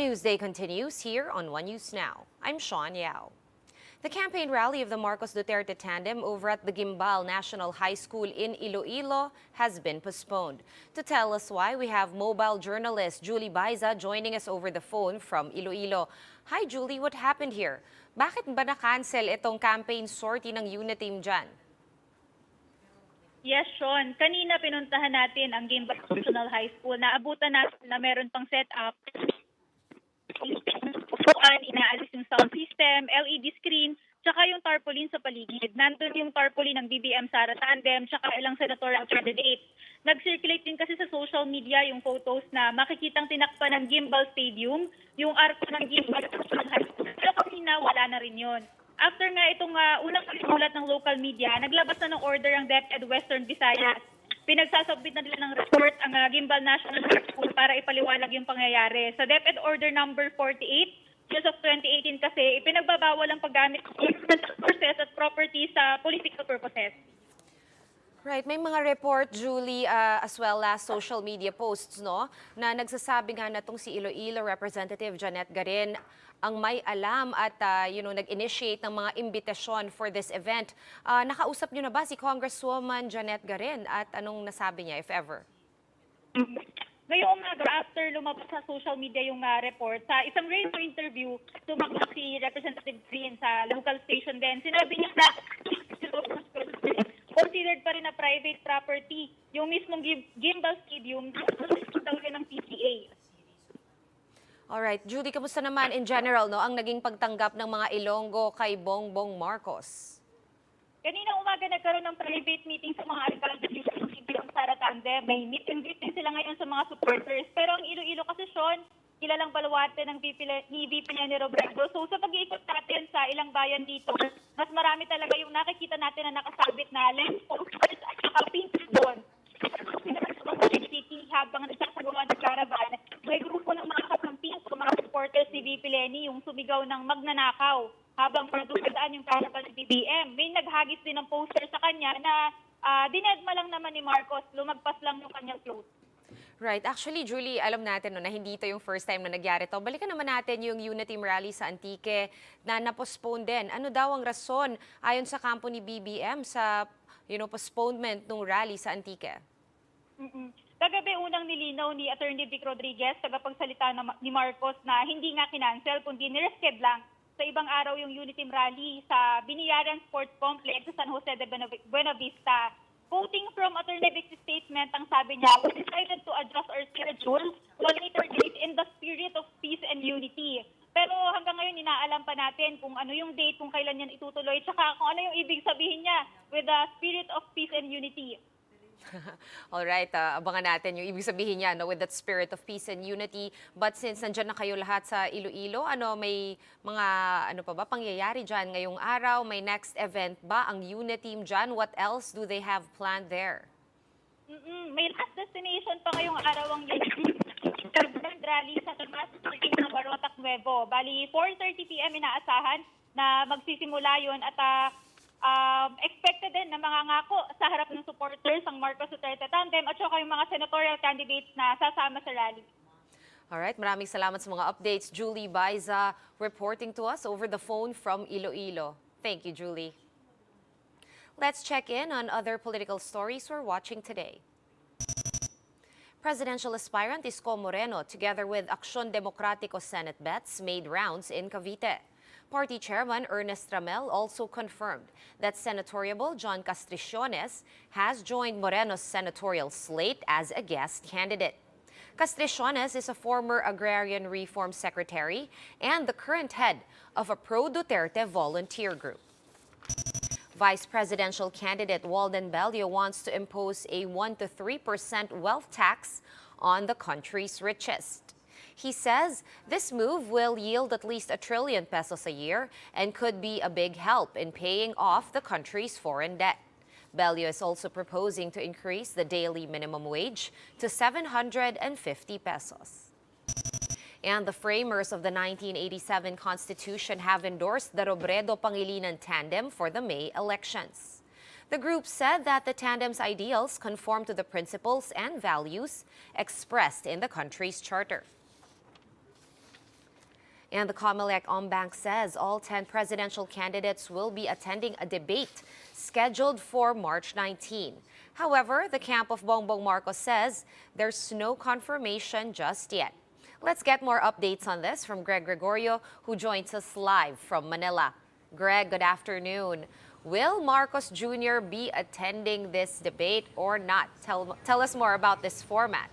Newsday continues here on One News Now. I'm Sean Yao. The campaign rally of the Marcos Duterte tandem over at the Gimbal National High School in Iloilo has been postponed. To tell us why, we have mobile journalist Julie Baiza joining us over the phone from Iloilo. Hi Julie, what happened here? Bakit ba na-cancel itong campaign sortie ng Uniteam dyan? Yes, Sean. Kanina pinuntahan natin ang Gimbal National High School. Naabutan natin na meron pang set-up. Upuan, inaalis yung sound system, LED screen, tsaka yung tarpaulin sa paligid. Nandun yung tarpaulin ng BBM Sara Tandem, tsaka ilang senatorial candidates. Nag-circulate din kasi sa social media yung photos na makikitang tinakpan ng Gimbal Stadium, yung arko ng Gimbal National High School. Pero kanina, wala na rin yun. After nga itong unang palimulat ng local media, naglabas na ng order ang DepEd Western Visayas. Pinagsasubmit na nila ng report ang Gimbal National High School para ipaliwanag yung pangyayari. Sa DepEd Order number 48, Years of 2018 kasi, ipinagbabawal ang paggamit ng resources at property sa political purposes. Right, may mga report, Julie, as well as social media posts, no, na nagsasabi nga na itong si Iloilo Representative Janet Garin ang may alam at nag-initiate ng mga imbitasyon for this event. Nakausap niyo na ba si Congresswoman Janet Garin at anong nasabi niya, if ever? Ngayong umaga, after lumabas sa social media yung report, sa isang radio interview, tumakbo si Representative Green sa local station din. Sinabi niya na considered pa rin na private property. Yung mismong Gimbal Stadium, daw yun ng PCA. Alright, Judy, kamusta naman in general ang naging pagtanggap ng mga Ilonggo kay Bongbong Marcos? Kanina umaga nagkaroon ng private meeting sa mga alcalde ng BBM Sara Tandem. May meet and greet din sila ngayon sa mga supporters. Pero ang Iloilo kasi, Sean, kilalang baluarte ng VP ni Robredo. So sa pag-iikot natin sa ilang bayan dito, mas marami talaga yung nakikita natin na nakasabit na lens posters at saka painted doon. City habang nagsasagawa ng caravan, may grupo ng mga kakamping o mga supporters ni VP Leni yung sumigaw ng magnanakaw habang produsadaan yung caravan ng BBM. May naghagis din ng poster sa kanya na dinedma lang naman ni Marcos, lumagpas lang yung kanyang clothes. Right. Actually, Julie, alam natin na hindi ito yung first time na nangyari ito. Balikan naman natin yung Uniteam rally sa Antique na na-postpone din. Ano daw ang rason ayon sa kampo ni BBM sa postponement ng rally sa Antique? Kagabi unang nilinaw ni Attorney Vic Rodriguez, tagapagsalita ni Marcos, na hindi nga kinancel kundi nireschedule lang sa ibang araw yung Uniteam rally sa Biniyaran Sports Complex sa San Jose de Buena Vista. Quoting from Attorney Vic's statement, ang sabi niya, "We decided to adjust our schedule to a later date in the spirit of peace and unity." Pero hanggang ngayon, inaalam pa natin kung ano yung date, kung kailan yan itutuloy, tsaka kung ano yung ibig sabihin niya with the spirit of peace and unity. Alright, abangan natin yung ibig sabihin niya with that spirit of peace and unity. But since nandyan na kayo lahat sa Iloilo, may mga pa ba pangyayari dyan ngayong araw? May next event ba ang Uniteam dyan? What else do they have planned there? May last destination pa ngayong araw ang Uniteam. Rally sa Tomas ng Barotac Nuevo. Bali, 4:30 p.m. inaasahan na magsisimula yun at expected din na mangangako sa harap ng supporters ang Marcos Duterte tandem at saka yung mga senatorial candidates na sasama sa rally. Alright, maraming salamat sa mga updates. Julie Baiza reporting to us over the phone from Iloilo. Thank you, Julie. Let's check in on other political stories we're watching today. Presidential aspirant Isko Moreno, together with Aksyon Demokratiko Senate bets, made rounds in Cavite. Party Chairman Ernest Ramel also confirmed that Senatoriable John Castriciones has joined Moreno's senatorial slate as a guest candidate. Castriciones is a former Agrarian Reform Secretary and the current head of a pro-Duterte volunteer group. Vice presidential candidate Walden Bello wants to impose a 1 to 3% wealth tax on the country's richest. He says this move will yield at least 1 trillion pesos a year and could be a big help in paying off the country's foreign debt. Bello is also proposing to increase the daily minimum wage to 750 pesos. And the framers of the 1987 Constitution have endorsed the Robredo-Pangilinan tandem for the May elections. The group said that the tandem's ideals conform to the principles and values expressed in the country's charter. And the Comelec Ombank says all 10 presidential candidates will be attending a debate scheduled for March 19. However, the camp of Bongbong Marcos says there's no confirmation just yet. Let's get more updates on this from Greg Gregorio, who joins us live from Manila. Greg, good afternoon. Will Marcos Jr. be attending this debate or not? Tell us more about this format.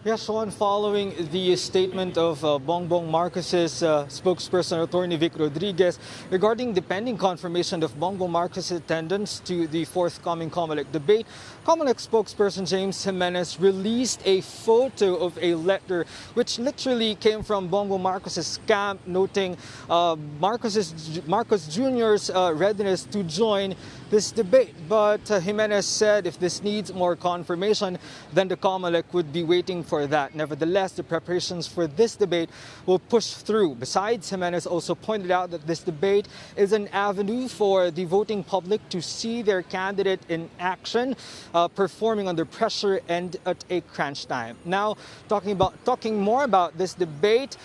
Yes, Sean, following the statement of Bongbong Marcos's spokesperson, Attorney Vic Rodriguez, regarding the pending confirmation of Bongbong Marcos' attendance to the forthcoming Comelec debate, Comelec spokesperson James Jimenez released a photo of a letter which literally came from Bongbong Marcos' camp, noting Marcos Jr.'s readiness to join this debate. But Jimenez said if this needs more confirmation, then the Comelec would be waiting for that. Nevertheless, the preparations for this debate will push through. Besides, Jimenez also pointed out that this debate is an avenue for the voting public to see their candidate in action, performing under pressure and at a crunch time. Now, talking more about this debate,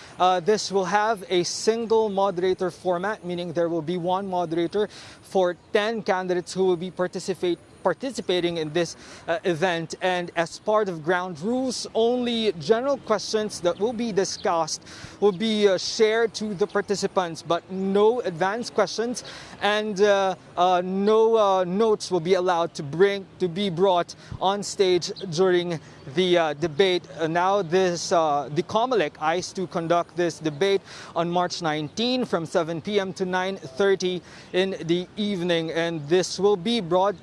this will have a single moderator format, meaning there will be one moderator for 10 candidates who will be participating in this event. And as part of ground rules, only general questions that will be discussed will be shared to the participants, but no advanced questions and no notes will be allowed to be brought on stage during the debate. Now the Comelec eyes to conduct this debate on March 19 from 7 p.m. to 9:30 in the evening, and this will be live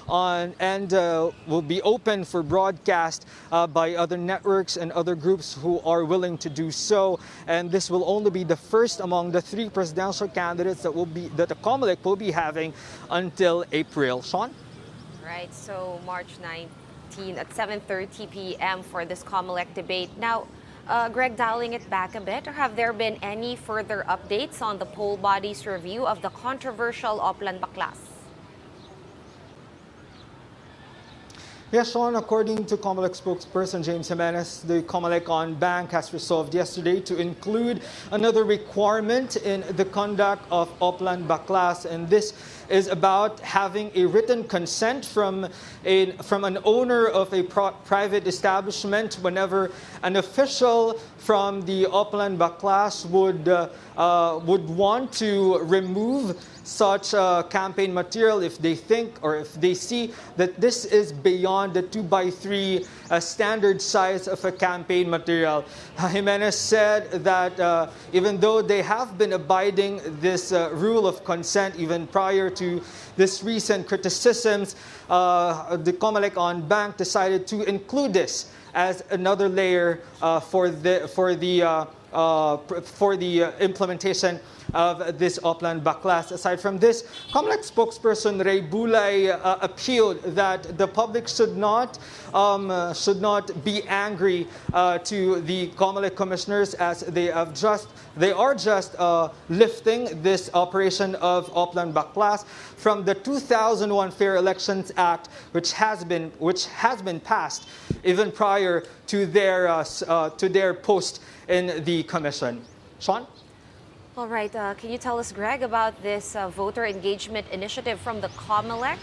on and will be open for broadcast by other networks and other groups who are willing to do so. And this will only be the first among the 3 presidential candidates that the Comelec will be having until April. Sean? Right, so March 19 at 7:30 p.m. for this Comelec debate. Now, Greg, dialing it back a bit, have there been any further updates on the poll body's review of the controversial Oplan Baklas? Yes, Sean, according to Comelec spokesperson James Jimenez, the Comelec Ombank has resolved yesterday to include another requirement in the conduct of Oplan Baklas, and this is about having a written consent from an owner of a private establishment whenever an official from the Oplan Baklas would want to remove such campaign material if they think or if they see that this is beyond the 2x3 standard size of a campaign material. Jimenez said that even though they have been abiding this rule of consent even prior to this recent criticisms, the Comelec Ombank decided to include this as another layer for the implementation of this Oplan Baklas. Aside from this, Comelec spokesperson Ray Bulay appealed that the public should not be angry to the Comelec commissioners, as they are just lifting this operation of Oplan Baklas from the 2001 Fair Elections Act, which has been passed even prior to their post in the commission. Sean? All right, can you tell us, Greg, about this voter engagement initiative from the Comelec?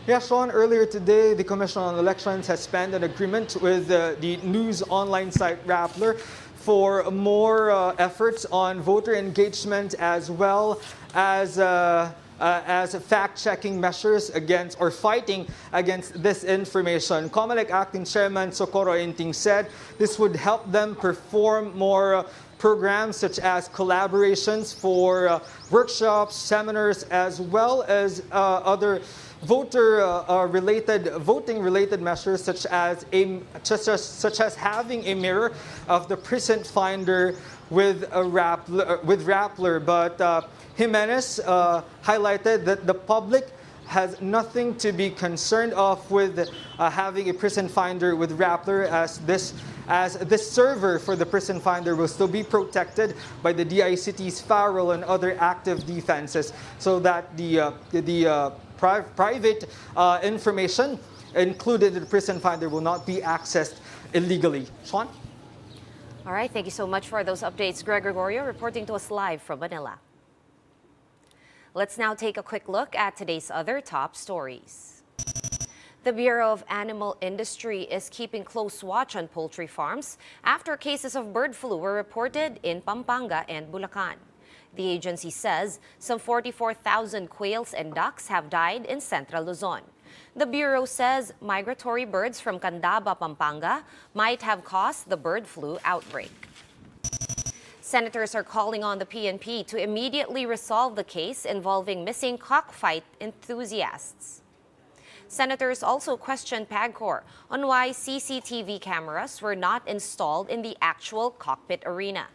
Yeah, Sean, earlier today, the Commission on Elections has penned an agreement with the news online site Rappler for more efforts on voter engagement, as well as fact-checking measures against or fighting against disinformation. Comelec Acting Chairman Socorro Inting said this would help them perform more programs such as collaborations for workshops, seminars, as well as other voting-related measures such as having a mirror of the precinct finder with Rappler. But Jimenez highlighted that the public has nothing to be concerned of with having a prison finder with Rappler, as this server for the prison finder will still be protected by the DICT's firewall and other active defenses, so that the private information included in the prison finder will not be accessed illegally. Sean? All right, thank you so much for those updates. Greg Gregorio reporting to us live from Manila. Let's now take a quick look at today's other top stories. The Bureau of Animal Industry is keeping close watch on poultry farms after cases of bird flu were reported in Pampanga and Bulacan. The agency says some 44,000 quails and ducks have died in Central Luzon. The Bureau says migratory birds from Candaba, Pampanga might have caused the bird flu outbreak. Senators are calling on the PNP to immediately resolve the case involving missing cockfight enthusiasts. Senators also questioned PAGCOR on why CCTV cameras were not installed in the actual cockpit arena.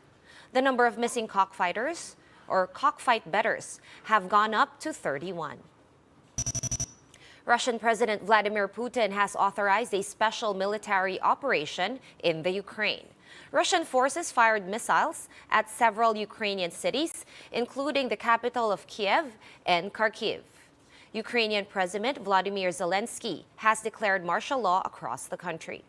The number of missing cockfighters or cockfight bettors have gone up to 31. Russian President Vladimir Putin has authorized a special military operation in the Ukraine. Russian forces fired missiles at several Ukrainian cities, including the capital of Kiev and Kharkiv. Ukrainian President Vladimir Zelensky has declared martial law across the country.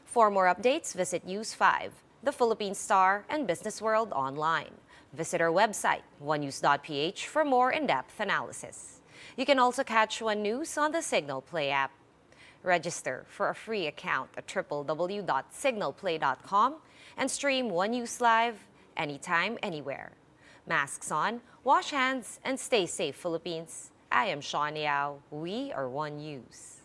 For more updates, visit News 5, The Philippine Star, and Business World online. Visit our website, onenews.ph, for more in-depth analysis. You can also catch One News on the Signal Play app. Register for a free account at www.signalplay.com and stream One News live anytime, anywhere. Masks on, wash hands, and stay safe, Philippines. I am Sean Yao. We are One News.